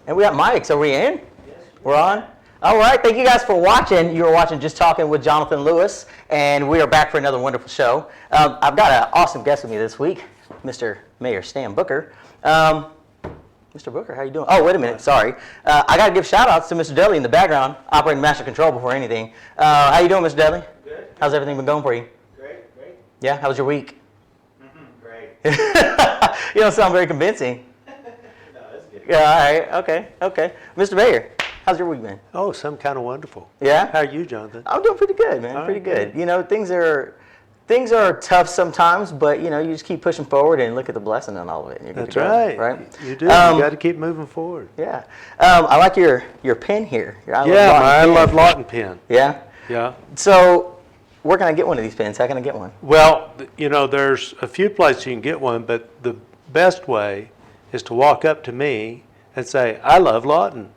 And we got mics. Are we in? Yes. We're on? All right. Thank you guys for watching. You are watching Just Talking with Johnathan Lewis, and we are back for another wonderful show. I've got an awesome guest with me this week, Mr. Mayor Stan Booker. Mr. Booker, how you doing? Oh, wait a minute. Sorry. I got to give shout-outs to Mr. Dudley in the background, operating master control before anything. How you doing, Mr. Dudley? Good. How's everything been going for you? Great. Yeah? How was your week? Great. You don't sound very convincing. No, that's good. Yeah, all right. Okay. Mr. Mayor, how's your week been? Oh, some kind of wonderful. Yeah? How are you, Jonathan? I'm doing pretty good, man. Pretty good. You know, things are tough sometimes, but you know, you just keep pushing forward and look at the blessing in all of it. And you're good That's to go, right. Right? You do. You got to keep moving forward. Yeah. I like your pen here. Your I love Lawton pen. Yeah? Yeah. So, where can I get one of these pens? How can I get one? Well, you know, there's a few places you can get one, but the best way is to walk up to me and say, I love Lawton.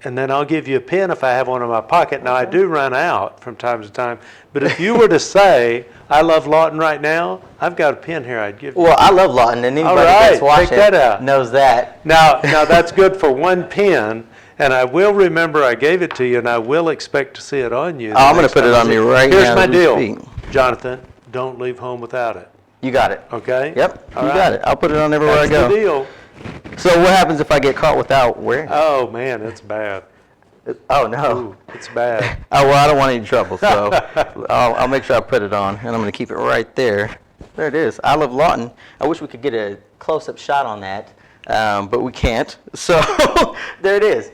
And then I'll give you a pen if I have one in my pocket. Now, I do run out from time to time. But if you were to say, I love Lawton right now, I've got a pen here I'd give you. Well, I love Lawton, and anybody right, that's watching check that out. knows that. Now that's good for one pen. And I will remember I gave it to you, and I will expect to see it on you. I'm going to put it on me right Here's now. my deal, speak. Jonathan. Don't leave home without it. You got it. Okay? Yep, All you right. got it. I'll put it on everywhere That's I go. the deal. So what happens if I get caught without wearing it? Oh, man, it's bad. Oh, no. Ooh, it's bad. Oh, well, I don't want any trouble, so I'll make sure I put it on, and I'm going to keep it right there. There it is. I love Lawton. I wish we could get a close-up shot on that, but we can't. So there it is.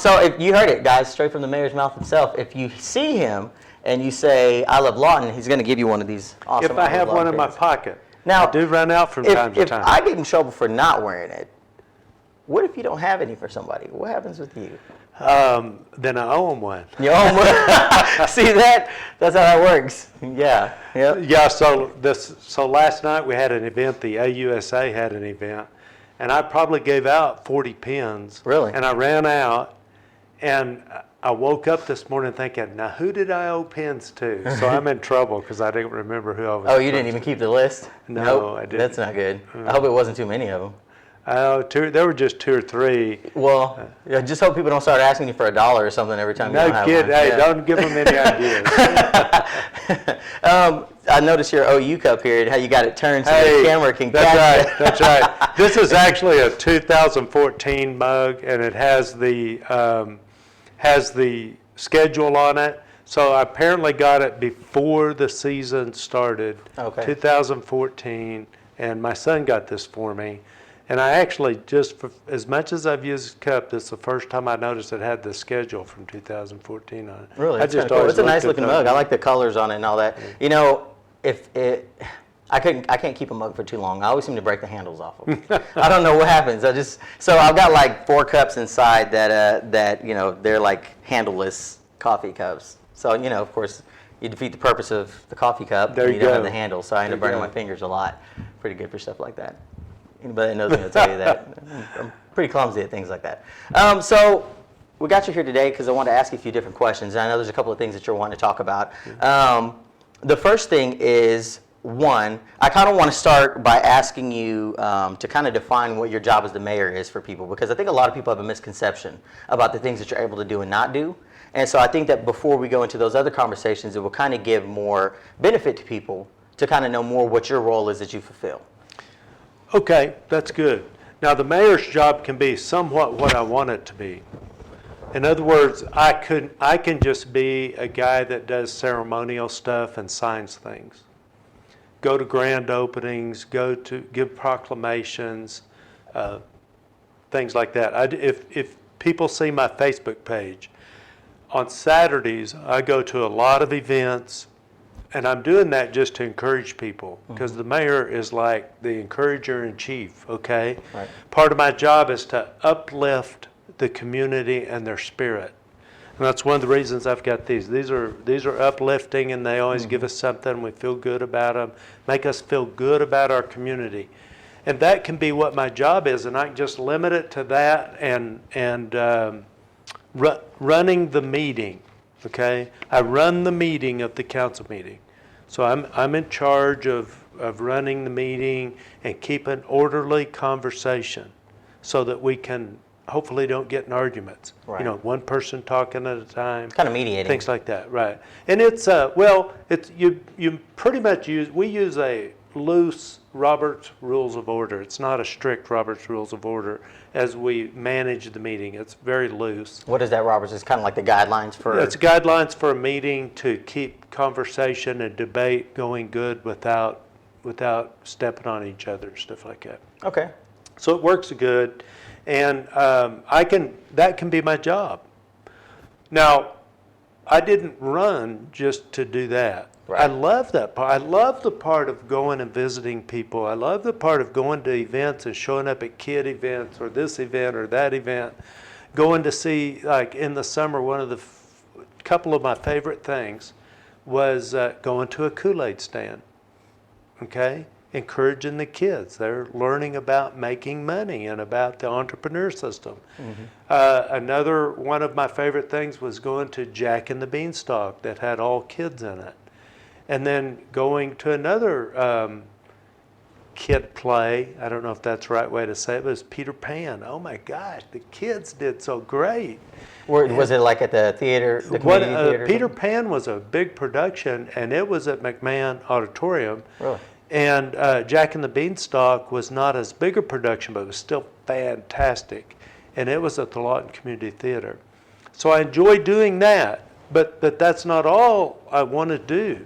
So if you heard it, guys, straight from the mayor's mouth himself. If you see him and you say, I love Lawton, he's going to give you one of these awesome If I have one in my pens. pocket. Now, I do run out from time to time. If I get in trouble for not wearing it, what if you don't have any for somebody? What happens with you? Then I owe them one. You own one? See that? That's how that works. Yeah. Yep. Yeah, so last night we had an event, the AUSA had an event, and I probably gave out 40 pens. Really? And I ran out, and I woke up this morning thinking, now who did I owe pens to? So I'm in trouble because I didn't remember who I was. Oh, you didn't even keep the list? No, Nope. I didn't. That's not good. I hope it wasn't too many of them. There were just 2 or 3. Well, yeah, just hope people don't start asking you for $1 or something every time you No don't have kid, one. hey, Yeah. don't give them any ideas. I noticed your OU cup here, how you got it turned so Hey, the camera can that's catch right, it. that's right. This is actually a 2014 mug, and it has the schedule on it. So I apparently got it before the season started, Okay. 2014, and my son got this for me. And I actually as much as I've used cup, this is the first time I noticed it had the schedule from 2014 on it. Really, I that's just cool. always It's a looked nice at looking those. mug. I like the colors on it and all that. You know, I can't keep a mug for too long. I always seem to break the handles off of them. I don't know what happens. So I've got like 4 cups inside that you know, they're like handleless coffee cups. So you know, of course, you defeat the purpose of the coffee cup. There and you don't go. have the handle, so I end up There you burning go. my fingers a lot. Pretty good for stuff like that. Anybody that knows me will tell you that. I'm pretty clumsy at things like that. So we got you here today because I wanted to ask you a few different questions. And I know there's a couple of things that you're wanting to talk about. The first thing is, one, I kind of want to start by asking you to kind of define what your job as the mayor is for people, because I think a lot of people have a misconception about the things that you're able to do and not do. And so I think that before we go into those other conversations, it will kind of give more benefit to people to kind of know more what your role is that you fulfill. Okay, that's good. Now, the mayor's job can be somewhat what I want it to be. In other words, I can just be a guy that does ceremonial stuff and signs things. Go to grand openings, go to give proclamations, things like that. If people see my Facebook page, on Saturdays I go to a lot of events. And I'm doing that just to encourage people, because the mayor is like the encourager in chief, okay? Right. Part of my job is to uplift the community and their spirit. And that's one of the reasons I've got these. These are uplifting, and they always give us something. We feel good about them, make us feel good about our community. And that can be what my job is, and I can just limit it to that and running the meeting, okay? I run the meeting of the council meeting. So I'm in charge of running the meeting and keep an orderly conversation so that we can hopefully don't get in arguments. Right. You know, one person talking at a time. Kind of mediating. Things like that, right. And it's, well, it's, you pretty much we use a loose Robert's Rules of Order. It's not a strict Robert's Rules of Order as we manage the meeting. It's very loose. What is that, Roberts? It's kind of like the guidelines for... It's guidelines for a meeting to keep conversation and debate going good without stepping on each other, stuff like that. Okay. So it works good, and that can be my job. Now, I didn't run just to do that. Right. I love that part. I love the part of going and visiting people. I love the part of going to events and showing up at kid events or this event or that event. Going to see, like in the summer, one of the couple of my favorite things was going to a Kool-Aid stand. Okay? Encouraging the kids. They're learning about making money and about the entrepreneur system. Mm-hmm. Another one of my favorite things was going to Jack and the Beanstalk that had all kids in it. And then going to another kid play, I don't know if that's the right way to say it, but it was Peter Pan. Oh my gosh, the kids did so great. Was it like at the theater, the community theater? Peter Pan was a big production, and it was at McMahon Auditorium. Really? And Jack and the Beanstalk was not as big a production, but it was still fantastic. And it was at the Lawton Community Theater. So I enjoy doing that, but that's not all I want to do.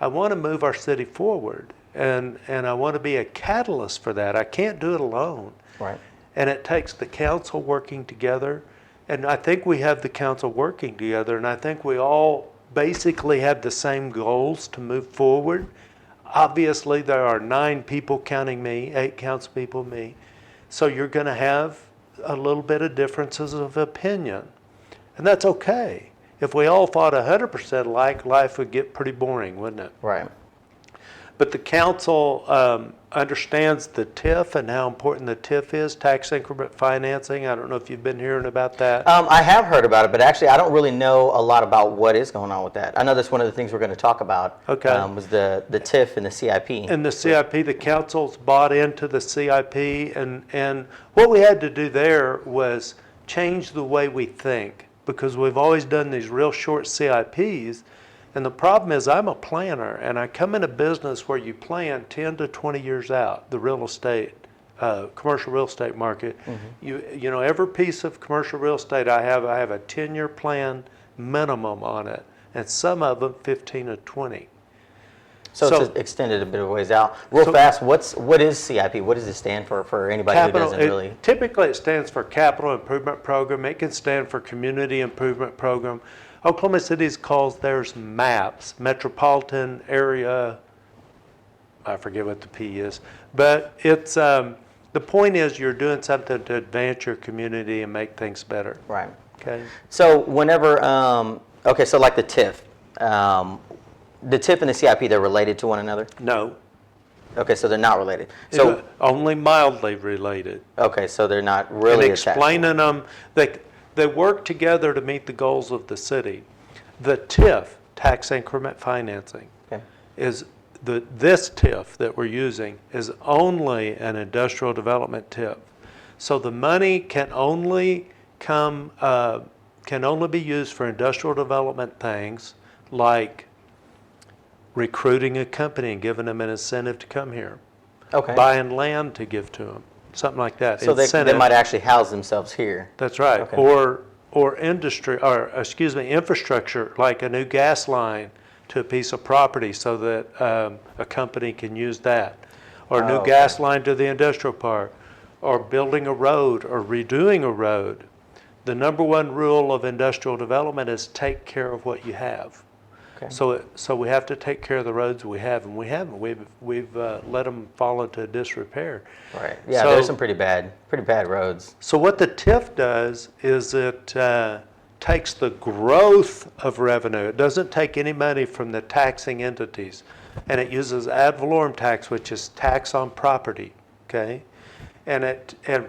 I want to move our city forward, and I want to be a catalyst for that. I can't do it alone. Right. And it takes the council working together, and I think we have the council working together, and I think we all basically have the same goals to move forward. Obviously, there are 9 people counting me, 8 council people, me. So you're going to have a little bit of differences of opinion, and that's okay. If we all thought 100% alike, life would get pretty boring, wouldn't it? Right. But the council understands the TIF and how important the TIF is, tax increment financing. I don't know if you've been hearing about that. I have heard about it, but actually I don't really know a lot about what is going on with that. I know that's one of the things we're going to talk about. Okay. Was the TIF and the CIP. And the CIP, the council's bought into the CIP, and what we had to do there was change the way we think, because we've always done these real short CIPs. And the problem is I'm a planner, and I come in a business where you plan 10 to 20 years out, the real estate, commercial real estate market. Mm-hmm. You know, every piece of commercial real estate I have a 10-year plan minimum on it, and some of them 15 to 20. So it's extended a bit of ways out. Real fast, what is CIP? What does it stand for anybody who doesn't really? Typically it stands for Capital Improvement Program. It can stand for Community Improvement Program. Oklahoma City calls theirs MAPS, Metropolitan Area, I forget what the P is, but it's, the point is you're doing something to advance your community and make things better. Right. Okay. So whenever, okay, so like the TIF and the CIP, they're related to one another? No. Okay, so they're not related. So only mildly related. Okay, so they're not really and attached. Explaining them, they work together to meet the goals of the city. The TIF, tax increment financing, Okay. is this TIF that we're using is only an industrial development TIF. So the money can only be used for industrial development things like recruiting a company and giving them an incentive to come here. Okay. Buying land to give to them, something like that. So they might actually house themselves here. That's right. Okay. Or infrastructure, like a new gas line to a piece of property so that a company can use that. Or a new gas line to the industrial park. Or building a road or redoing a road. The number one rule of industrial development is take care of what you have. Okay. So we have to take care of the roads we have, and we haven't. We've let them fall into disrepair. Right. Yeah, So, there's some pretty bad roads. So what the TIF does is it takes the growth of revenue. It doesn't take any money from the taxing entities, and it uses ad valorem tax, which is tax on property. Okay. And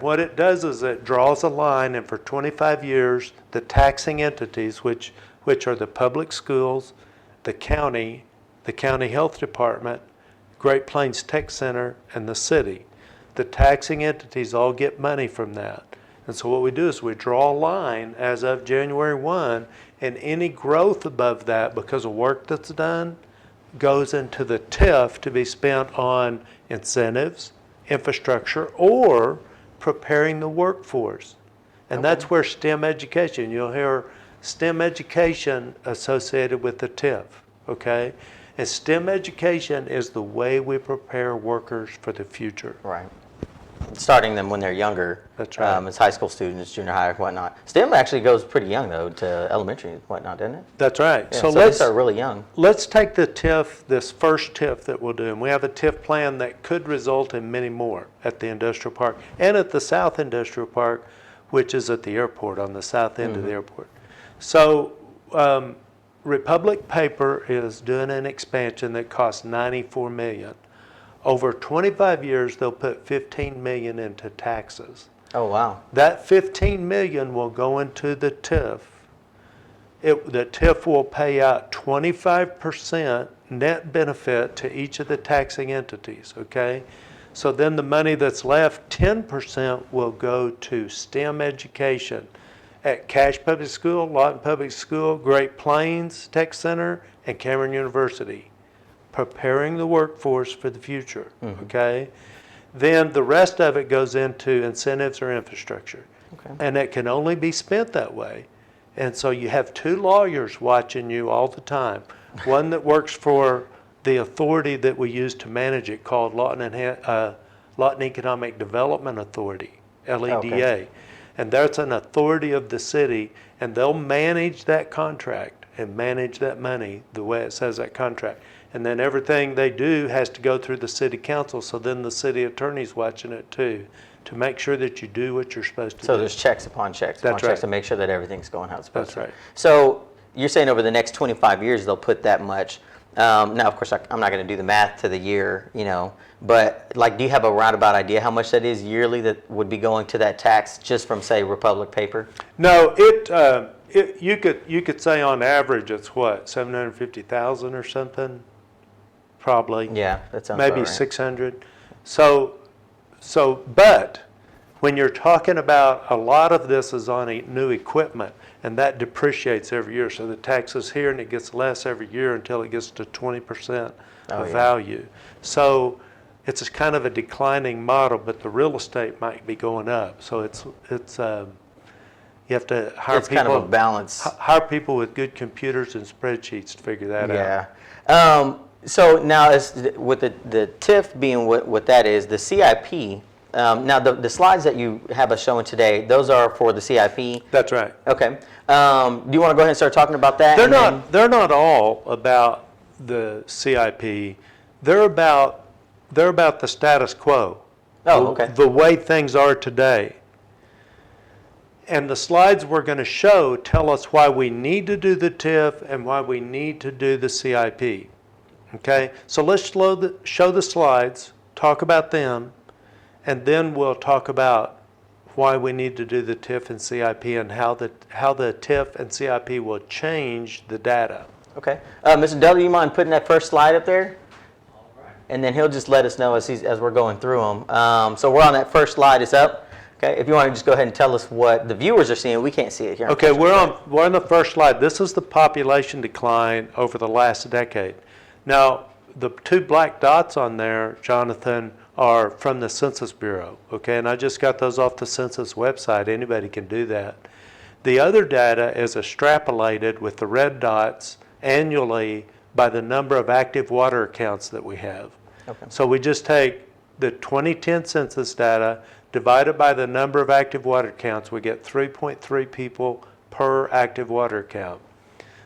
what it does is it draws a line, and for 25 years, the taxing entities, which are the public schools, the county health department, Great Plains Tech Center, and the city. The taxing entities all get money from that. And so what we do is we draw a line as of January 1, and any growth above that because of work that's done goes into the TIF to be spent on incentives, infrastructure, or preparing the workforce. And that's where STEM education, you'll hear STEM education associated with the TIF, okay? And STEM education is the way we prepare workers for the future. Right. Starting them when they're younger. That's right. As high school students, junior high, whatnot. STEM actually goes pretty young, though, to elementary and whatnot, doesn't it? That's right. Yeah, so they start really young. Let's take the TIF, this first TIF that we'll do, and we have a TIF plan that could result in many more at the industrial park and at the South Industrial Park, which is at the airport, on the south end of the airport. So Republic Paper is doing an expansion that costs $94 million. Over 25 years, they'll put $15 million into taxes. Oh, wow. That $15 million will go into the TIF. The TIF will pay out 25% net benefit to each of the taxing entities, okay? So then the money that's left, 10% will go to STEM education at Cache Public School, Lawton Public School, Great Plains Tech Center, and Cameron University, preparing the workforce for the future, okay? Then the rest of it goes into incentives or infrastructure. Okay. And it can only be spent that way. And so you have two lawyers watching you all the time. One that works for the authority that we use to manage it called Lawton Economic Development Authority, LEDA. Okay. And that's an authority of the city, and they'll manage that contract and manage that money the way it says that contract. And then everything they do has to go through the city council, so then the city attorney's watching it too, to make sure that you do what you're supposed to do. So there's checks upon checks upon That's checks right. to make sure that everything's going how it's supposed That's to. right. So you're saying over the next 25 years they'll put that much. Now, of course, I'm not going to do the math to the year, but like, do you have a roundabout idea how much that is yearly that would be going to that tax just from, say, Republic Paper? No, you could say on average it's what, 750,000 or something, probably. Yeah, that sounds maybe about right. 600. But when you're talking about a lot of this is on new equipment, and that depreciates every year. So the tax is here, and it gets less every year until it gets to 20% of value. So it's a kind of a declining model, but the real estate might be going up. So it's you have to hire It's people. kind of a balance. Hire people with good computers and spreadsheets to figure that out. Yeah. So now, with the TIF being what that is, the CIP. Now, the slides that you have us showing today, those are for the CIP. That's right. Okay. Do you want to go ahead and start talking about that? They're not all about the CIP. They're about the status quo. Oh, okay. The way things are today. And the slides we're going to show tell us why we need to do the TIF and why we need to do the CIP. Okay? So let's show the slides, talk about them, and then we'll talk about why we need to do the TIF and CIP and how the TIF and CIP will change the data. Okay. Mr. Dudley, you mind putting that first slide up there? All right. And then he'll just let us know as we're going through them. So we're on that first slide. It's up. Okay. If you want to just go ahead and tell us what the viewers are seeing. We can't see it here. Okay, we're on the first slide. This is the population decline over the last decade. Now, the two black dots on there, Johnathan, are from the Census Bureau, okay? And I just got those off the Census website. Anybody can do that. The other data is extrapolated with the red dots annually by the number of active water accounts that we have. Okay. So we just take the 2010 census data, divide it by the number of active water accounts, we get 3.3 people per active water account.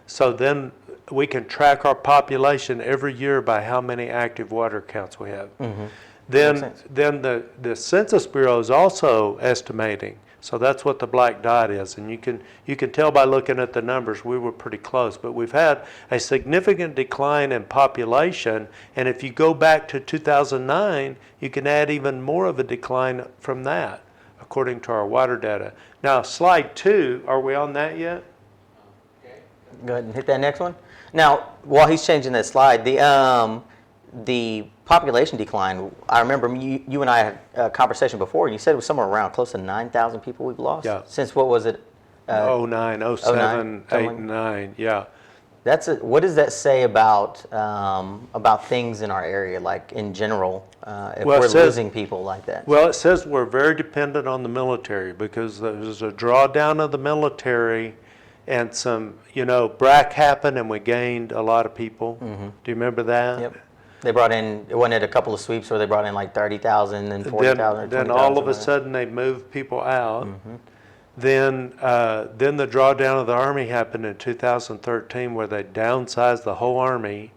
So then we can track our population every year by how many active water accounts we have. Mm-hmm. Then the Census Bureau is also estimating. So that's what the black dot is. And you can tell by looking at the numbers, we were pretty close. But we've had a significant decline in population. And if you go back to 2009, you can add even more of a decline from that, according to our water data. Now, slide 2, are we on that yet? Go ahead and hit that next one. Now, while he's changing that slide, the population decline, I remember you and I had a conversation before, and you said it was somewhere around close to 9,000 people we've lost? Yeah. Since what was it? 09, 07, 8, something? and 9, yeah. What does that say about things in our area, like in general, if Well, it we're says- losing people like that? Well, it says we're very dependent on the military because there's a drawdown of the military and some, BRAC happened and we gained a lot of people. Do you remember that? Yep. They brought in, wasn't it a couple of sweeps where they brought in like 30,000 and 40,000 or 20,000? Then all of a something like sudden they moved people out. Then the drawdown of the Army happened in 2013 where they downsized the whole Army.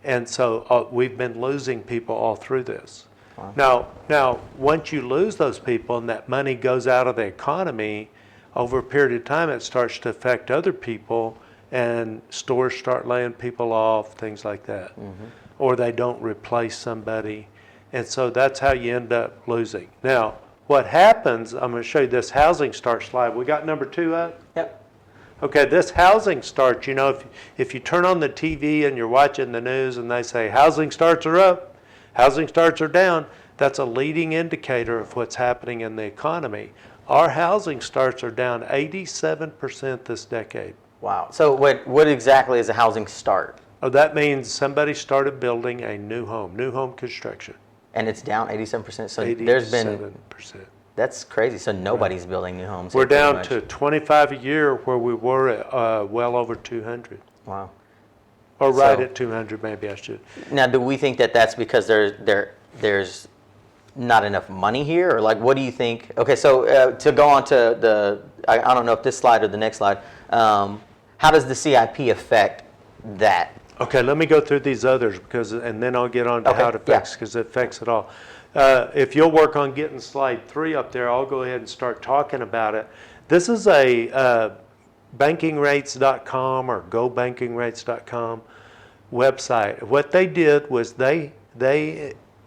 And so we've been losing people all through this. Wow. Now, once you lose those people and that money goes out of the economy, over a period of time it starts to affect other people and stores start laying people off, things like that. Or they don't replace somebody. And so that's how you end up losing. Now, what happens, I'm going to show you this housing start slide. We got number 2 up? Yep. Okay, this housing starts, if you turn on the TV and you're watching the news and they say housing starts are up, housing starts are down, that's a leading indicator of what's happening in the economy. Our housing starts are down 87% this decade. Wow. So what exactly is a housing start? Oh, that means somebody started building a new home construction. And it's down 87%. So there's been, 87%. that's crazy. So nobody's building new homes. We're here pretty down much. to 25 a year where we were at well over 200. Wow. Or right So- at 200, maybe I should. Now, do we think that that's because there's not enough money here, or like, what do you think? Okay, so to go on to I don't know if this slide or the next slide, how does the CIP affect that? Okay, let me go through these others and then I'll get on to Okay, how it affects, because it affects it all. If you'll work on getting slide 3 up there, I'll go ahead and start talking about it. This is a bankingrates.com or gobankingrates.com website. What they did was they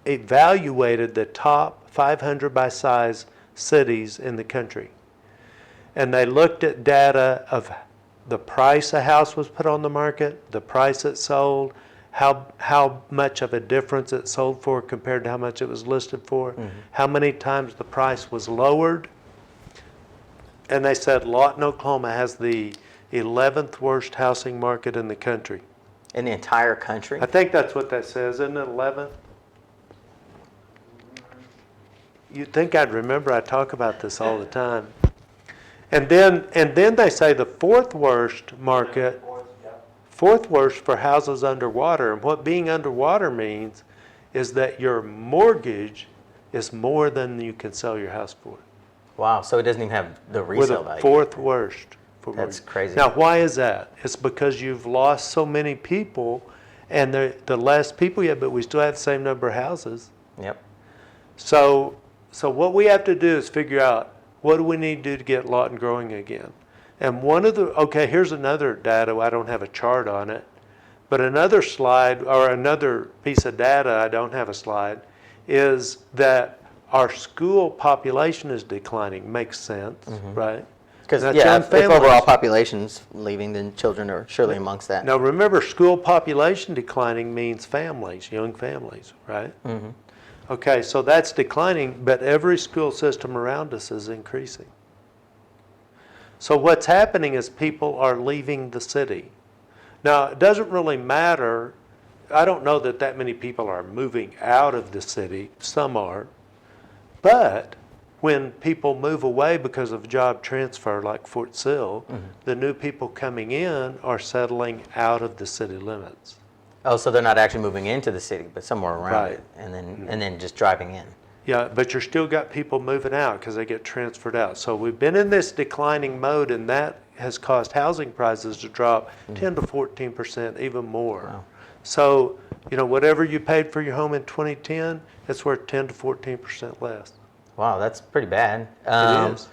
evaluated the top 500 by size cities in the country. And they looked at data of the price a house was put on the market, the price it sold, how much of a difference it sold for compared to how much it was listed for, how many times the price was lowered. And they said Lawton, Oklahoma has the 11th worst housing market in the country. In the entire country? I think that's what that says, isn't it 11th? You'd think I'd remember, I talk about this all the time. And then they say the 4th worst market, 4th worst for houses underwater. And what being underwater means is that your mortgage is more than you can sell your house for. Wow, so it doesn't even have the We're resale the value. 4th worst for That's mortgage. crazy. Now, why is that? It's because you've lost so many people, and the less people you have, but we still have the same number of houses. Yep. So what we have to do is figure out, what do we need to do to get Lawton growing again? And here's another data. I don't have a chart on it, but another slide or another piece of data, I don't have a slide, is that our school population is declining. Makes sense, right? Because That's yeah, young if families. overall population's leaving, then children are surely amongst that. Now remember, school population declining means families, young families, right? Okay, so that's declining, but every school system around us is increasing. So what's happening is people are leaving the city. Now, it doesn't really matter. I don't know that many people are moving out of the city. Some are. But when people move away because of job transfer, like Fort Sill, the new people coming in are settling out of the city limits. Oh, so they're not actually moving into the city, but somewhere around Right. it, and then just driving in. Yeah, but you're still got people moving out because they get transferred out. So we've been in this declining mode, and that has caused housing prices to drop 10 to 14%, even more. Wow. So, whatever you paid for your home in 2010, it's worth 10 to 14% less. Wow, that's pretty bad. It is.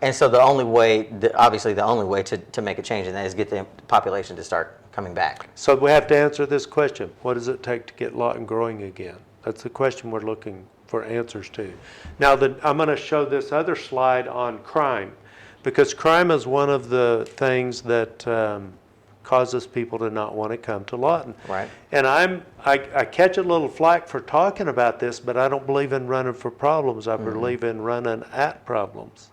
And so the only way to make a change in that is get the population to start coming back. So we have to answer this question. What does it take to get Lawton growing again? That's the question we're looking for answers to. Now, I'm going to show this other slide on crime, because crime is one of the things that causes people to not want to come to Lawton. Right. And I catch a little flack for talking about this, but I don't believe in running for problems. I believe in running at problems.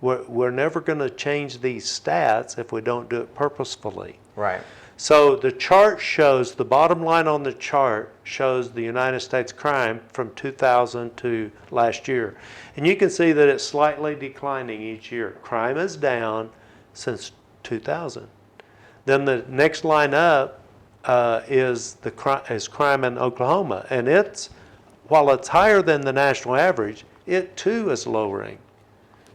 We're never going to change these stats if we don't do it purposefully. Right. So the chart shows, the bottom line on the chart shows the United States crime from 2000 to last year. And you can see that it's slightly declining each year. Crime is down since 2000. Then the next line up is crime in Oklahoma. And while it's higher than the national average, it too is lowering.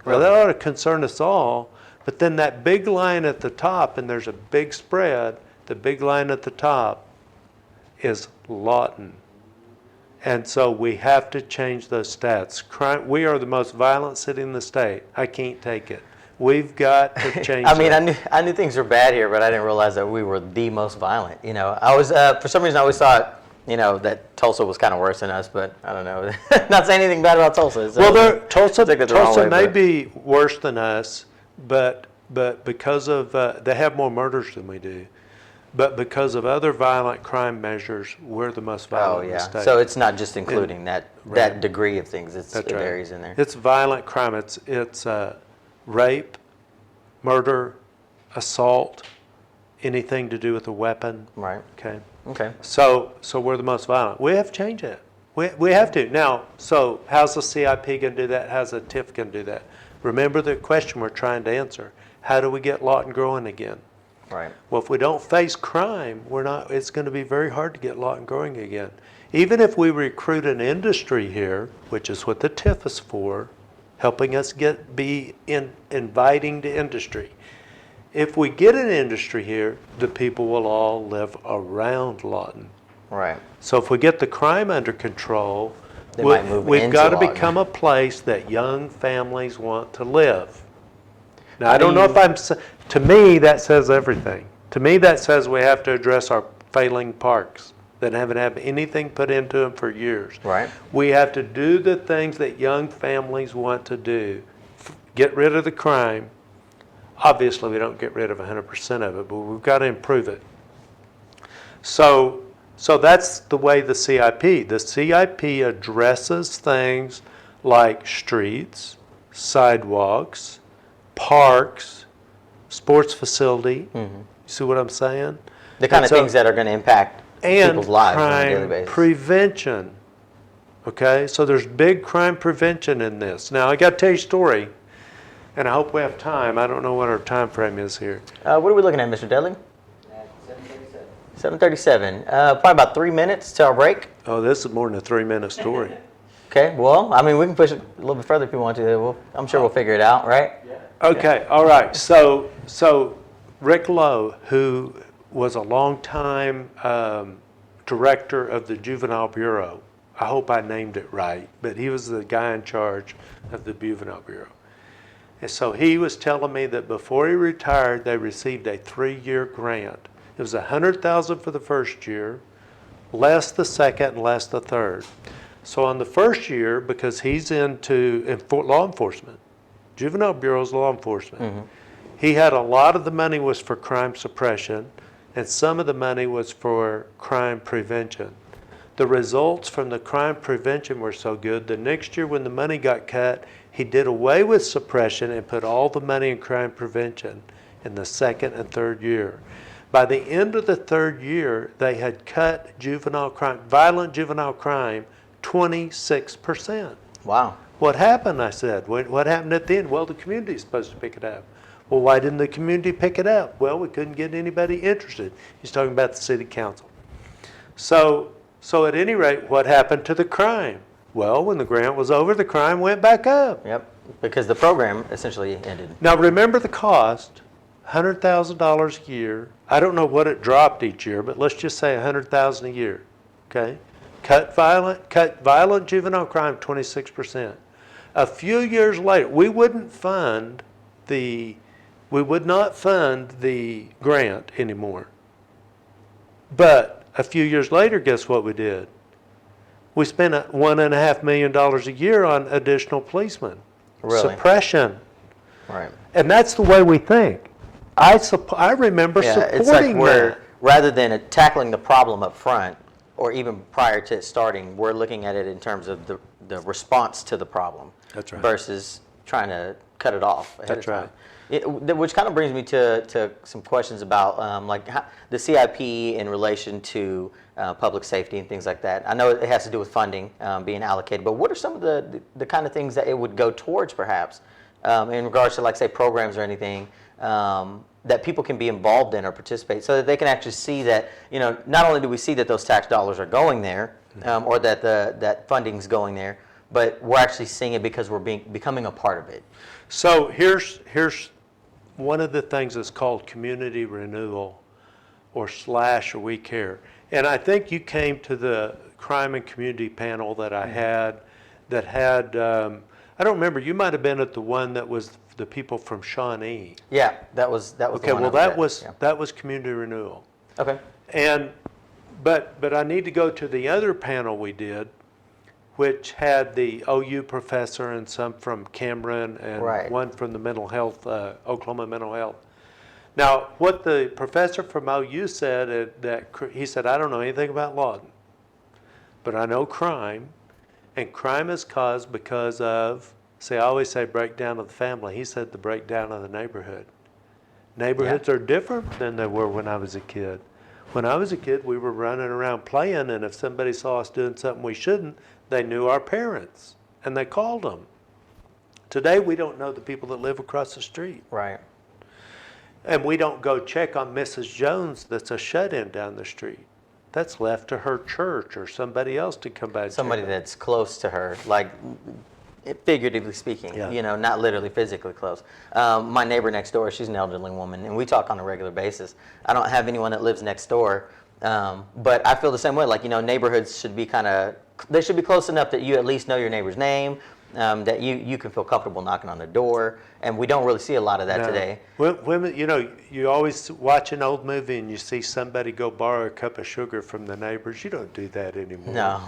Well, that ought to concern us all. But then that big line at the top, and there's a big spread, the big line at the top is Lawton. And so we have to change those stats. We are the most violent city in the state. I can't take it. We've got to change I mean, that. I knew things were bad here, but I didn't realize that we were the most violent. You know, I was, for some reason, I always thought, you know, that Tulsa was kind of worse than us, but I don't know. Not saying anything bad about Tulsa. So Well, Tulsa way, may but- be worse than us, but because of, they have more murders than we do. But because of other violent crime measures, we're the most violent in the state. So it's not just including that Right. degree of things. It That's right. varies in there. It's violent crime. It's rape, murder, assault, anything to do with a weapon. Right. Okay. Okay. So we're the most violent. We have to change it. We have to. Now, so how's the CIP going to do that? How's the TIF going to do that? Remember the question we're trying to answer. How do we get Lawton growing again? Right. Well, if we don't face crime, it's going to be very hard to get Lawton growing again. Even if we recruit an industry here, which is what the TIF is for, helping us inviting to industry. If we get an industry here, the people will all live around Lawton. Right. So if we get the crime under control, They might move we've into got to Lawton. become a place that young families want to live. Now, How I do don't know you- if to me, that says everything. To me, that says we have to address our failing parks that haven't had anything put into them for years. Right. We have to do the things that young families want to do. Get rid of the crime. Obviously, we don't get rid of 100% of it, but we've got to improve it. So that's the way the CIP addresses things like streets, sidewalks, parks, sports facility. You see what I'm saying? The kind of so- things that are going to impact and people's lives on a daily crime basis. prevention. Okay, so there's big crime prevention in this. Now, I got to tell you a story, and I hope we have time. I don't know what our time frame is here. What are we looking at, Mr. Dudley? At 7:37. 7:37. Probably about 3 minutes to our break. Oh, this is more than a 3-minute story. Okay. Well, I mean, we can push it a little bit further if you want to. I'm sure we'll figure it out, right? Yeah. Okay, all right. So Rick Lowe, who was a longtime director of the Juvenile Bureau, I hope I named it right, but he was the guy in charge of the Juvenile Bureau. And so he was telling me that before he retired, they received a 3-year grant. It was $100,000 for the first year, less the second, and less the third. So on the first year, because he's into law enforcement, Juvenile Bureau's law enforcement, he had a lot of the money was for crime suppression, and some of the money was for crime prevention. The results from the crime prevention were so good, the next year when the money got cut, he did away with suppression and put all the money in crime prevention in the second and third year. By the end of the third year, they had cut violent juvenile crime, 26%. Wow. What happened, I said. What happened at the end? Well, the community's supposed to pick it up. Well, why didn't the community pick it up? Well, we couldn't get anybody interested. He's talking about the city council. So at any rate, what happened to the crime? Well, when the grant was over, the crime went back up. Yep. Because the program essentially ended. Now, remember the cost, $100,000 a year. I don't know what it dropped each year, but let's just say $100,000 a year, okay? Cut violent juvenile crime 26%. A few years later, we would not fund the grant anymore. But a few years later, guess what we did? We spent $1.5 million a year on additional policemen. Really? Suppression. Right. And that's the way we think. I remember Yeah, supporting it's like that. rather than tackling the problem up front, or even prior to it starting, we're looking at it in terms of the response to the problem. That's right. Versus trying to cut it off ahead That's of time. right. Which kind of brings me to some questions about like the CIP in relation to public safety and things like that. I know it has to do with funding being allocated, but what are some of the kind of things that it would go towards, perhaps, in regards to, like, say, programs or anything that people can be involved in or participate, so that they can actually see that, not only do we see that those tax dollars are going there, or that that funding's going there, but we're actually seeing it because we're becoming a part of it. So here's one of the things that's called community renewal, or We Care. And I think you came to the crime and community panel that I had, I don't remember, you might have been at the one that was the people from Shawnee. Yeah, that was the Okay, one well, I was at. that was community renewal. Okay. But I need to go to the other panel we did, which had the OU professor and some from Cameron and Right. one from the mental health, Oklahoma mental health. Now, what the professor from OU said, he said, I don't know anything about law, but I know crime, and crime is caused because of, I always say breakdown of the family. He said the breakdown of the neighborhood. Neighborhoods are different than they were when I was a kid. When I was a kid, we were running around playing, and if somebody saw us doing something we shouldn't, they knew our parents, and they called them. Today, we don't know the people that live across the street. Right. And we don't go check on Mrs. Jones that's a shut-in down the street. That's left to her church or somebody else to come by and Somebody check. that's close to her, like figuratively speaking, Yeah. not literally physically close. My neighbor next door, she's an elderly woman, and we talk on a regular basis. I don't have anyone that lives next door, but I feel the same way. Like, neighborhoods should be they should be close enough that you at least know your neighbor's name, that you can feel comfortable knocking on their door, and we don't really see a lot of that No. today. Women, you always watch an old movie and you see somebody go borrow a cup of sugar from the neighbors. You don't do that anymore. No,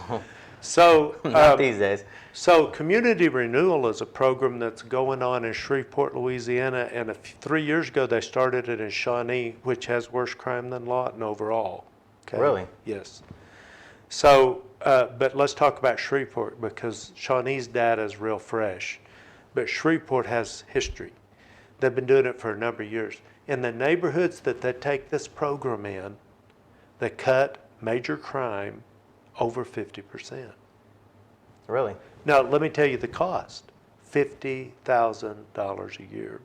So, not these days. So community renewal is a program that's going on in Shreveport, Louisiana, and 3 years ago they started it in Shawnee, which has worse crime than Lawton overall. Okay? Really? Yes. So, but let's talk about Shreveport, because Shawnee's data is real fresh, but Shreveport has history. They've been doing it for a number of years. In the neighborhoods that they take this program in, they cut major crime over 50%. Really? Now, let me tell you the cost, $50,000 a year.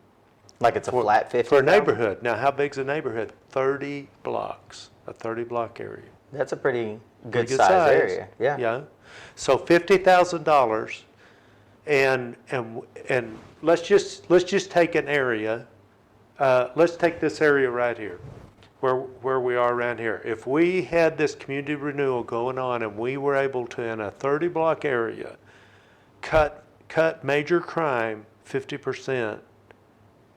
Like it's a flat 50? For a neighborhood. Now, how big's a neighborhood? 30 blocks, a 30-block area. That's a pretty good Pretty size area. Yeah. Yeah. So $50,000, and let's just take an area. Let's take this area right here, where we are around here. If we had this community renewal going on, and we were able to, in a 30-block area, cut major crime 50%,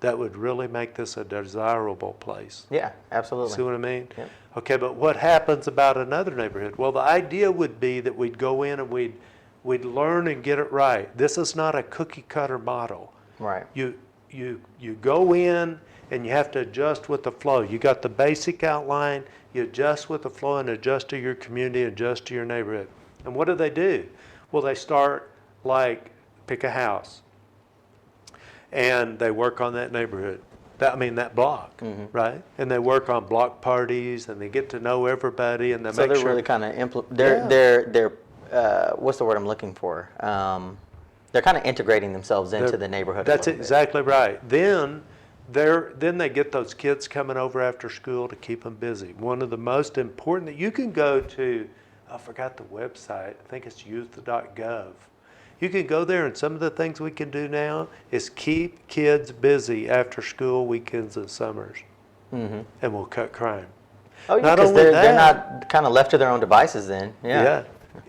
that would really make this a desirable place. Yeah, absolutely. See what I mean? Yep. Okay, but what happens about another neighborhood? Well, the idea would be that we'd go in and we'd learn and get it right. This is not a cookie cutter model. Right. You go in and you have to adjust with the flow. You got the basic outline, you adjust with the flow and adjust to your community, adjust to your neighborhood. And what do? Well, they start, like, pick a house, and they work on that neighborhood. That block, right? And they work on block parties, and they get to know everybody, and they So make they're sure. really kind of they're what's the word I'm looking for? They're kind of integrating themselves into the neighborhood. That's a little bit. exactly right. Then they get those kids coming over after school to keep them busy. One of the most important that you can go to, I forgot the website. I think it's youth.gov. You can go there, and some of the things we can do now is keep kids busy after school, weekends, and summers, and we'll cut crime. Oh, yeah, Not because only they're that- not kind of left to their own devices then. Yeah.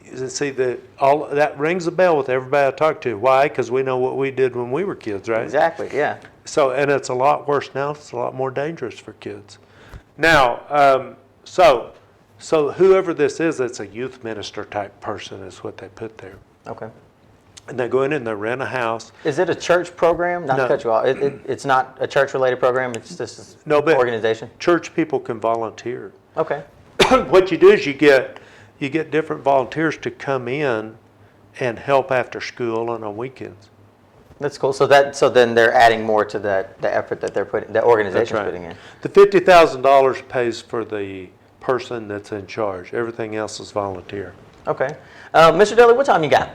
You see, all that rings a bell with everybody I talk to. Why? Because we know what we did when we were kids, right? Exactly. Yeah. So, and it's a lot worse now. It's a lot more dangerous for kids. Now, so whoever this is, it's a youth minister type person is what they put there. Okay. and they go in and they rent a house. Is it a church program? Not No. to cut you off. It's not a church-related program. It's just No, an but organization. church people can volunteer. Okay. What you do is you get different volunteers to come in and help after school and on weekends. That's cool. So then they're adding more to the effort that they're putting, the organization's That's right. putting in. The $50,000 pays for the person that's in charge. Everything else is volunteer. Okay. Mr. Daly, what time you got?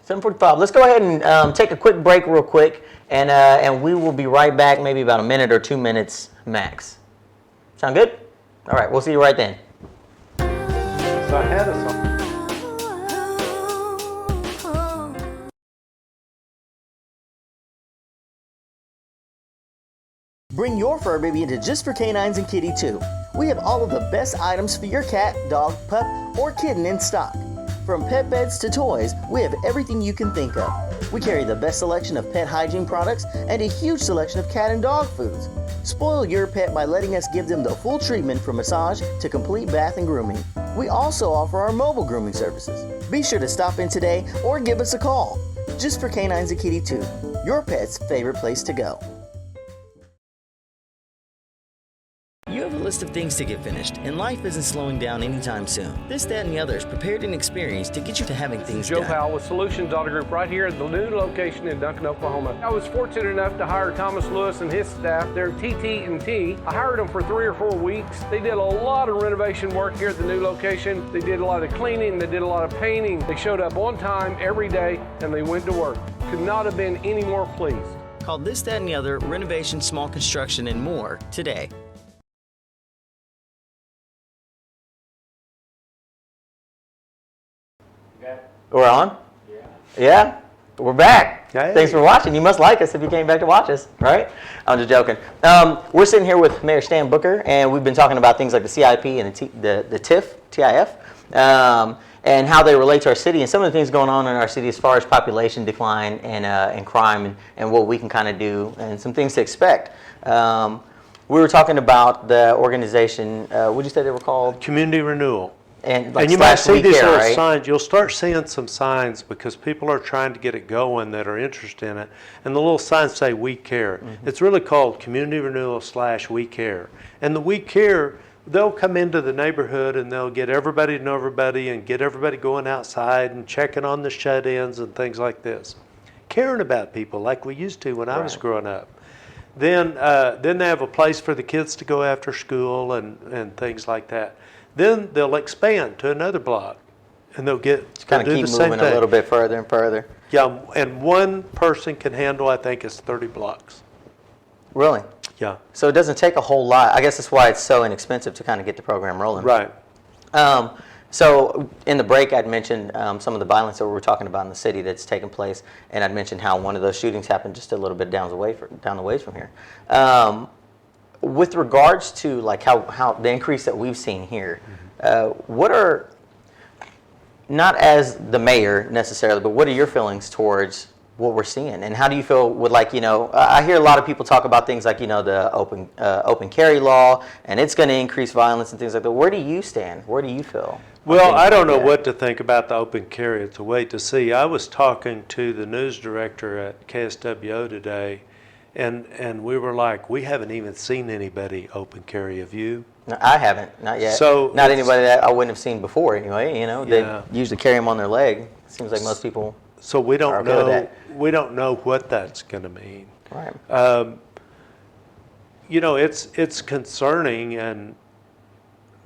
7:45. Let's go ahead and take a quick break real quick, and we will be right back, maybe about a minute or 2 minutes max. Sound good? All right, we'll see you right then. So I had a song. Bring your fur baby into Just for Canines and Kitty too. We have all of the best items for your cat, dog, pup, or kitten in stock. From pet beds to toys, we have everything you can think of. We carry the best selection of pet hygiene products and a huge selection of cat and dog foods. Spoil your pet by letting us give them the full treatment from massage to complete bath and grooming. We also offer our mobile grooming services. Be sure to stop in today or give us a call. Just for Canines and Kitty too, your pet's favorite place to go. You have a list of things to get finished, and life isn't slowing down anytime soon. This, that, and the other is prepared and experienced to get you to having things Joe done. Powell with Solutions Auto Group right here at the new location in Duncan, Oklahoma. I was fortunate enough to hire Thomas Lewis and his staff. They're TT&T. I hired them for 3 or 4 weeks. They did a lot of renovation work here at the new location. They did a lot of cleaning. They did a lot of painting. They showed up on time every day, and they went to work. Could not have been any more pleased. Call This, That, and the Other, renovation, small construction, and more today. We're on? Yeah? We're back. Hey. Thanks for watching. You must like us if you came back to watch us, right? I'm just joking. We're sitting here with Mayor Stan Booker, and we've been talking about things like the CIP and the TIF, and how they relate to our city, and some of the things going on in our city as far as population decline and crime, and what we can kind of do, and some things to expect. We were talking about the organization, what did you say they were called? Community renewal. And, like, And you might slash see We these Care, little right? signs. You'll start seeing some signs because people are trying to get it going that are interested in it. And the little signs say We Care. Mm-hmm. It's really called Community Renewal / We Care. And the We Care, they'll come into the neighborhood and they'll get everybody to know everybody and get everybody going outside and checking on the shut-ins and things like this. Caring about people like we used to when I was Right. growing up. Then they have a place for the kids to go after school and things like that. Then they'll expand to another block, and they'll Kind do of the keep same moving thing. a little bit further and further. Yeah, and one person can handle, I think, is 30 blocks. Really? Yeah, So it doesn't take a whole lot. I guess that's why it's so inexpensive to kind of get the program rolling. right. So in the break, I'd mentioned some of the violence that we were talking about in the city that's taken place, and I'd mentioned how one of those shootings happened just a little bit down the ways from here. With regards to like how the increase that we've seen here, what are, not as the mayor necessarily, but what are your feelings towards what we're seeing, and how do you feel with, like, I hear a lot of people talk about things like, the open carry law, and it's going to increase violence and things like that. Where do you stand? Where do you feel? Well, I don't know Yeah. what to think about the open carry. It's a wait to see. I was talking to the news director at KSWO today, and we were like, we haven't even seen anybody open carry. Have you? No, I haven't, not yet. So not it's- anybody that I wouldn't have seen before anyway. They Yeah. usually carry them on their leg. Seems like most people. So we Are don't okay with know. that. We don't know what that's going to mean. Right. It's concerning,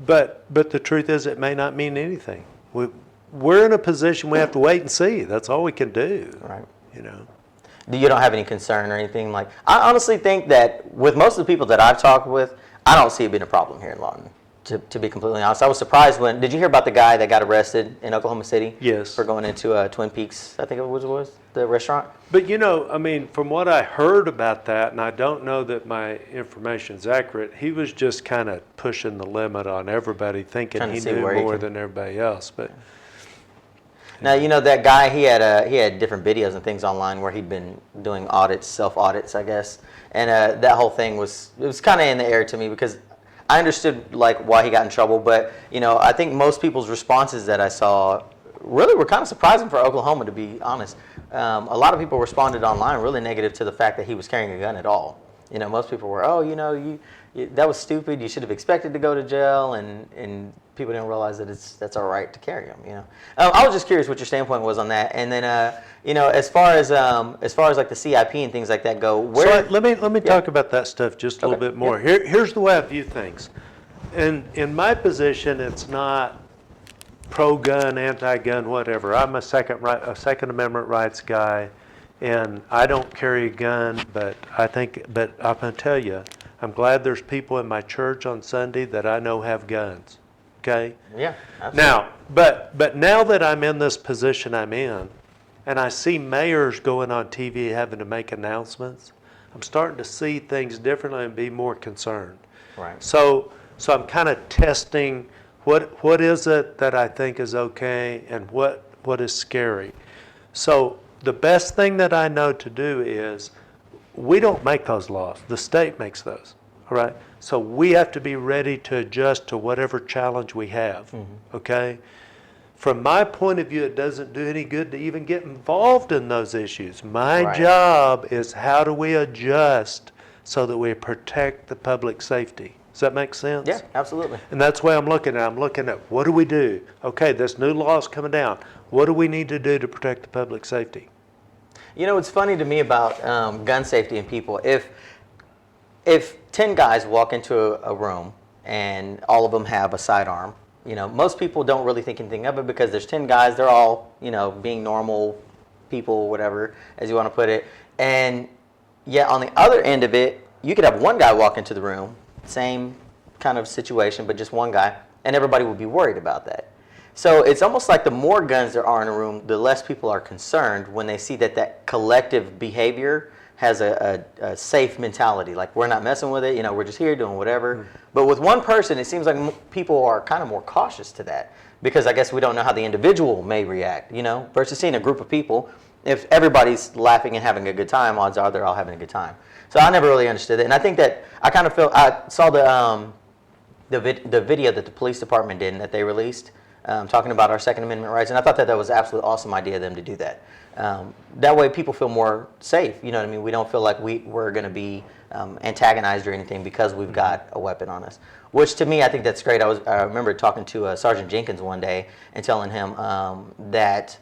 but the truth is, it may not mean anything. We're in a position we have to wait and see. That's all we can do. Right. You don't have any concern or anything like? I honestly think that with most of the people that I've talked with, I don't see it being a problem here in Lawton. To be completely honest, I was surprised when. Did you hear about the guy that got arrested in Oklahoma City? Yes. For going into Twin Peaks, I think it was the restaurant. But from what I heard about that, and I don't know that my information is accurate, he was just kind of pushing the limit on everybody, thinking Trying to he see knew where he more can- than everybody else. But Now, that guy, he had different videos and things online where he'd been doing audits, self-audits, I guess. And that whole thing was kind of in the air to me, because I understood like why he got in trouble, but I think most people's responses that I saw really were kind of surprising for Oklahoma, to be honest. A lot of people responded online really negative to the fact that he was carrying a gun at all. Most people were, oh, that was stupid. You should have expected to go to jail, and people didn't realize that that's all right to carry them. I was just curious what your standpoint was on that. And then, as far as like the CIP and things like that go, where? So let me talk about that stuff just a little bit more. Yeah. Here's the way I view things. In my position, it's not pro-gun, anti-gun, whatever. I'm a Second Amendment rights guy, and I don't carry a gun. But I'm gonna tell you, I'm glad there's people in my church on Sunday that I know have guns. Okay? Yeah, absolutely. Now, but now that I'm in this position I'm in, and I see mayors going on TV having to make announcements, I'm starting to see things differently and be more concerned. Right. So I'm kind of testing what is it that I think is okay and what is scary. So the best thing that I know to do is we don't make those laws. The state makes those. All right. So we have to be ready to adjust to whatever challenge we have. Mm-hmm. Okay. From my point of view, it doesn't do any good to even get involved in those issues. My job is how do we adjust so that we protect the public safety. Does that make sense? Yeah, absolutely. And that's the way I'm looking at it. I'm looking at what do we do? Okay, this new law is coming down. What do we need to do to protect the public safety? It's funny to me about gun safety and people. If 10 guys walk into a room and all of them have a sidearm, most people don't really think anything of it because there's 10 guys. They're all, being normal people, whatever, as you want to put it. And yet on the other end of it, you could have one guy walk into the room, same kind of situation, but just one guy, and everybody would be worried about that. So it's almost like the more guns there are in a room, the less people are concerned when they see that collective behavior has a safe mentality. Like, we're not messing with it, we're just here doing whatever. Mm-hmm. But with one person, it seems like people are kind of more cautious to that because I guess we don't know how the individual may react, versus seeing a group of people. If everybody's laughing and having a good time, odds are they're all having a good time. So I never really understood it. And I think that I kind of feel, I saw the video that the police department did and that they released talking about our Second Amendment rights. And I thought that was an absolute awesome idea of them to do that. That way people feel more safe. You know what I mean? We don't feel like we're going to be antagonized or anything because we've got a weapon on us. Which to me, I think that's great. I remember talking to Sergeant Jenkins one day and telling him that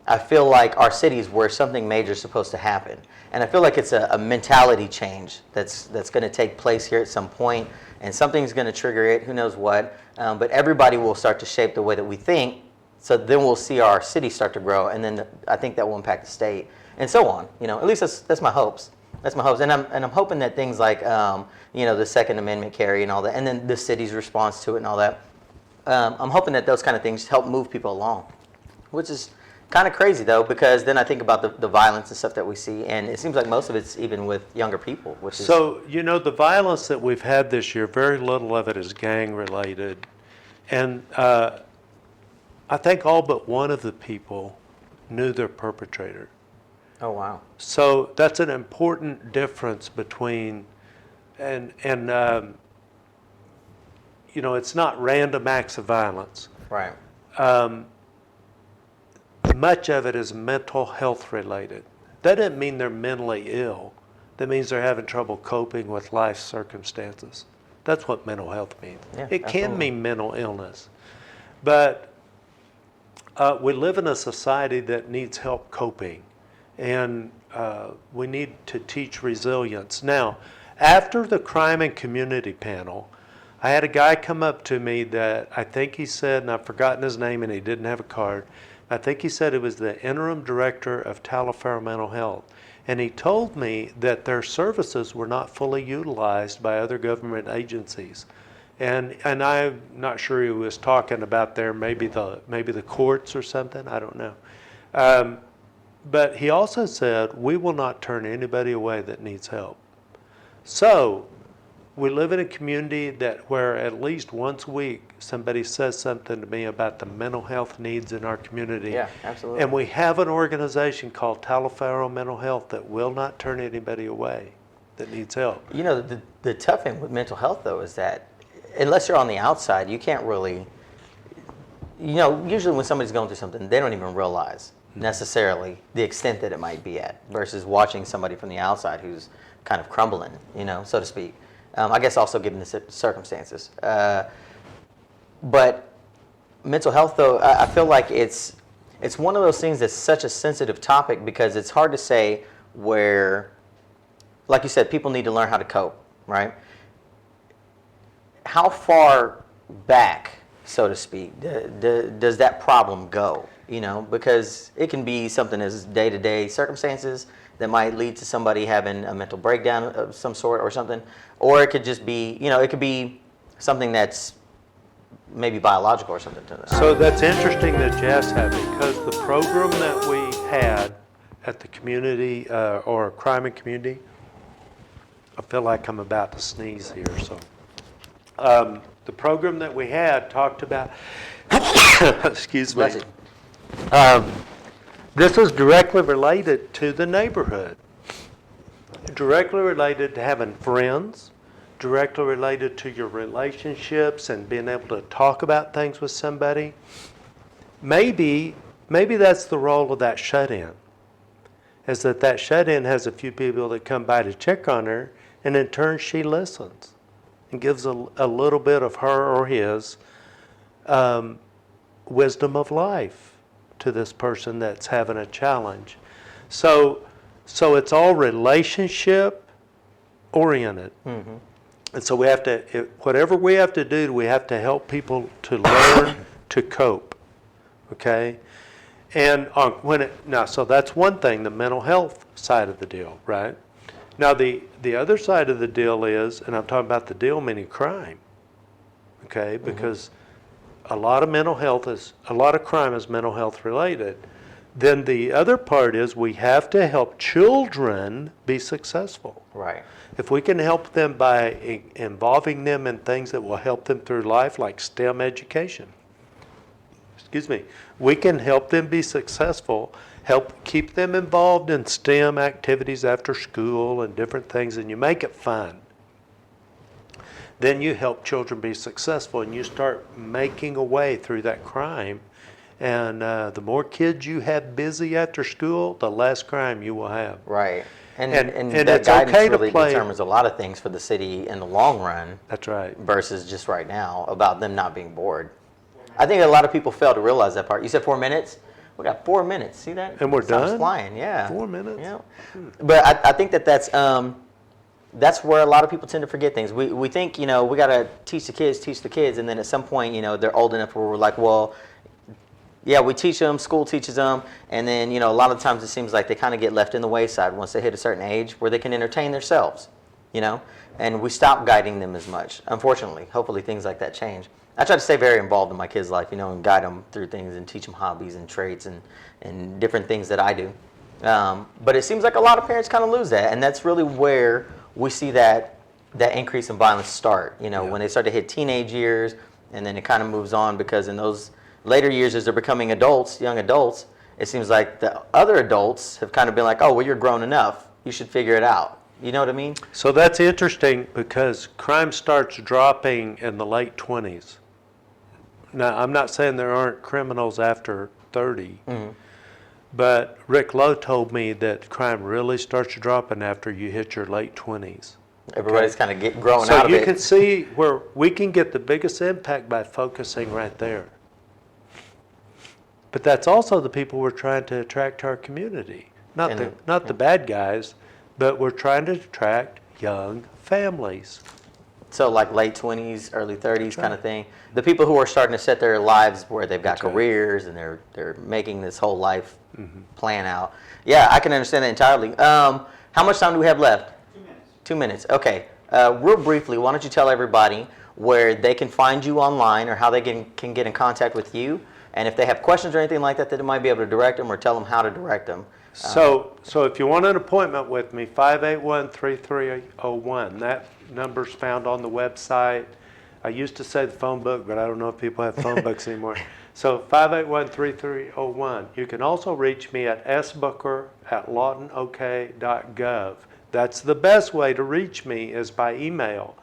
I feel like our cities where something major is supposed to happen. And I feel like it's a mentality change that's going to take place here at some point, and something's going to trigger it, who knows what. But everybody will start to shape the way that we think, so then we'll see our city start to grow, and then I think that will impact the state, and so on. At least that's my hopes. That's my hopes, and I'm hoping that things like the Second Amendment carry and all that, and then the city's response to it and all that. I'm hoping that those kind of things help move people along, which is kind of crazy though, because then I think about the violence and stuff that we see, and it seems like most of it's even with younger people, which is... So, the violence that we've had this year, very little of it is gang related. And I think all but one of the people knew their perpetrator. Oh, wow. So that's an important difference between, and it's not random acts of violence. Right. Much of it is mental health related. That doesn't mean they're mentally ill. That means they're having trouble coping with life circumstances. That's what mental health means. Yeah, it can absolutely. mean mental illness. But we live in a society that needs help coping. And we need to teach resilience. Now, after the crime and community panel, I had a guy come up to me that I think he said, and I've forgotten his name and he didn't have a card, I think he said it was the interim director of Talkin Mental Health. And he told me that their services were not fully utilized by other government agencies. And I'm not sure he was talking about maybe the courts or something, I don't know. But he also said, we will not turn anybody away that needs help. So we live in a community where at least once a week somebody says something to me about the mental health needs in our community. Yeah, absolutely. And we have an organization called Talkin Mental Health that will not turn anybody away that needs help. The tough thing with mental health though is that unless you're on the outside, you can't really usually when somebody's going through something, they don't even realize necessarily the extent that it might be at versus watching somebody from the outside who's kind of crumbling, so to speak. I guess also given the circumstances. But mental health, though, I feel like it's one of those things that's such a sensitive topic because it's hard to say where, like you said, people need to learn how to cope, right? How far back, so to speak, does that problem go? Because it can be something as day-to-day circumstances that might lead to somebody having a mental breakdown of some sort or something, or it could just be, it could be something that's maybe biological or something to that. So that's interesting that you asked that because the program that we had at the community or crime and community, I feel like I'm about to sneeze here. So the program that we had talked about, excuse me. Bless you. This is directly related to the neighborhood, directly related to having friends, directly related to your relationships and being able to talk about things with somebody. Maybe that's the role of that shut-in, is that shut-in has a few people that come by to check on her, and in turn she listens and gives a little bit of her or his wisdom of life to this person that's having a challenge. So it's all relationship oriented. Mm-hmm. And so we have to, whatever we have to do, we have to help people to learn to cope. Okay? And so that's one thing, the mental health side of the deal, right? Now the other side of the deal is, and I'm talking about the deal meaning crime, okay? Because a lot of crime is mental health related. Then the other part is we have to help children be successful. Right. If we can help them by involving them in things that will help them through life, like STEM education, we can help them be successful, help keep them involved in STEM activities after school and different things, and you make it fun. Then you help children be successful, and you start making a way through that crime. And the more kids you have busy after school, the less crime you will have. Right. And And that it's guidance okay to really play. determines a lot of things for the city in the long run. That's right. Versus just right now about them not being bored. I think a lot of people fail to realize that part. You said 4 minutes? We got 4 minutes. See that? And we're Time's done? flying, yeah. 4 minutes? Yeah. But I think that's where a lot of people tend to forget things. We think, we got to teach the kids, and then at some point, they're old enough where we're like, well, yeah, we teach them, school teaches them, and then, a lot of times it seems like they kind of get left in the wayside once they hit a certain age where they can entertain themselves, and we stop guiding them as much, unfortunately. Hopefully things like that change. I try to stay very involved in my kids' life, and guide them through things and teach them hobbies and traits and different things that I do. But it seems like a lot of parents kind of lose that, and that's really where we see that increase in violence start, when they start to hit teenage years, and then it kind of moves on because in those later years as they're becoming adults, young adults, it seems like the other adults have kind of been like, oh, well, you're grown enough. You should figure it out. You know what I mean? So that's interesting because crime starts dropping in the late 20s. Now, I'm not saying there aren't criminals after 30, but Rick Lowe told me that crime really starts dropping after you hit your late 20s. Everybody's kind of growing So out of it. you can see where we can get the biggest impact by focusing right there. But that's also the people we're trying to attract to our community. Not the bad guys, but we're trying to attract young families. So like late 20s, early 30s kind of thing. The people who are starting to set their lives where they've got careers and they're making this whole life plan out. Yeah, I can understand that entirely. How much time do we have left? 2 minutes. 2 minutes. Okay. Real briefly, why don't you tell everybody where they can find you online or how they can get in contact with you, and if they have questions or anything like that, that it might be able to direct them or tell them how to direct them. So if you want an appointment with me, 581-3301. That number's found on the website. I used to say the phone book, but I don't know if people have phone books anymore. So 581-3301. You can also reach me at sbooker@lawtonok.gov. That's the best way to reach me is by email.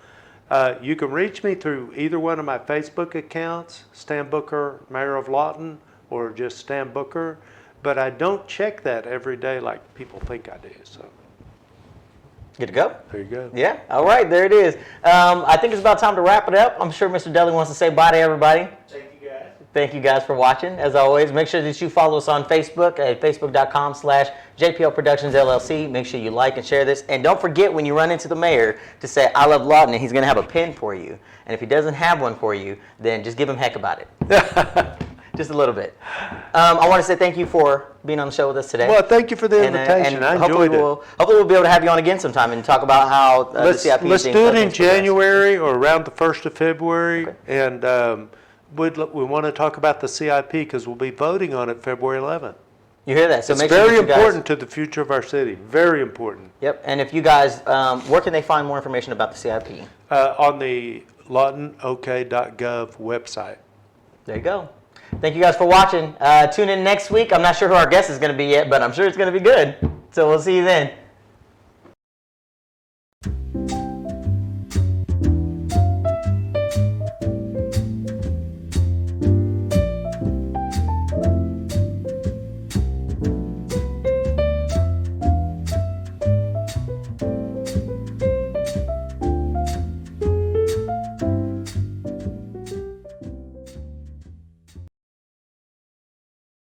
You can reach me through either one of my Facebook accounts, Stan Booker, Mayor of Lawton, or just Stan Booker. But I don't check that every day like people think I do. So Good to go? there you go. Yeah, all right, there it is. I think it's about time to wrap it up. I'm sure Mr. Dudley wants to say bye to everybody. Thank you, guys. Thank you guys for watching. As always, make sure that you follow us on Facebook at facebook.com/JPL Productions LLC. Make sure you like and share this. And don't forget when you run into the mayor to say, I love Lawton, and he's going to have a pin for you. And if he doesn't have one for you, then just give him heck about it. Just a little bit. I want to say thank you for being on the show with us today. Well, thank you for the invitation. I enjoyed it. Hopefully we'll be able to have you on again sometime and talk about how the CIP Let's is being do it put in into progress. January or around the 1st of February. Okay. And we want to talk about the CIP because we'll be voting on it February 11th. You hear that? So It's make sure very that you guys, important to the future of our city. Very important. Yep. And if you guys, where can they find more information about the CIP? On the lawtonok.gov website. There you go. Thank you guys for watching. Tune in next week. I'm not sure who our guest is going to be yet, but I'm sure it's going to be good. So we'll see you then.